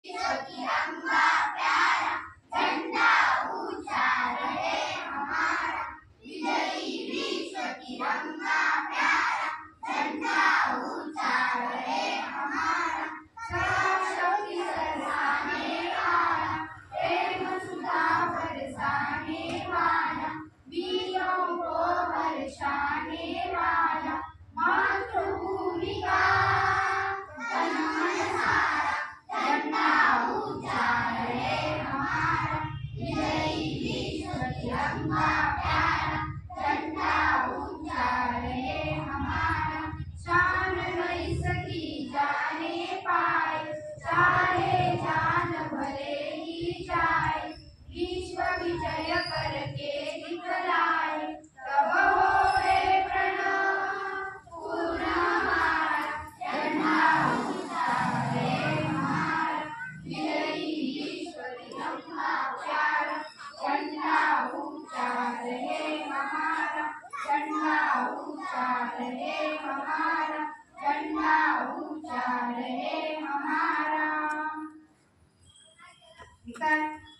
तिरंगा प्यारा झंडा ऊंचा रहे हमारा, विजयी विश्व तिरंगा प्यारा झंडा ऊंचा रहे हमारा, शक्ति बरसाने वाला, प्रेम सुधा बरसाने वाला, वीरों को बरसाने वाला, मातृभूमि का जनमन सारा झंडा ऊंचा रहे हमारा, विजयी विश्व तिरंगा प्यारा झंडा ऊंचा रहे हमारा, शान नहीं सकी जाने पाए, सारे जान भले ही जाए, विश्व विजय करके दिखलाए, तब होए प्रणव पूर्ण हमारा, झंडा ऊंचा रहे हमारा, विजयी विश्व तिरंगा प्यारा झंडा ऊंचा रहे हमारा, झंडा ऊंचा रहे हमारा, झंडा ऊंचा रहे हमारा।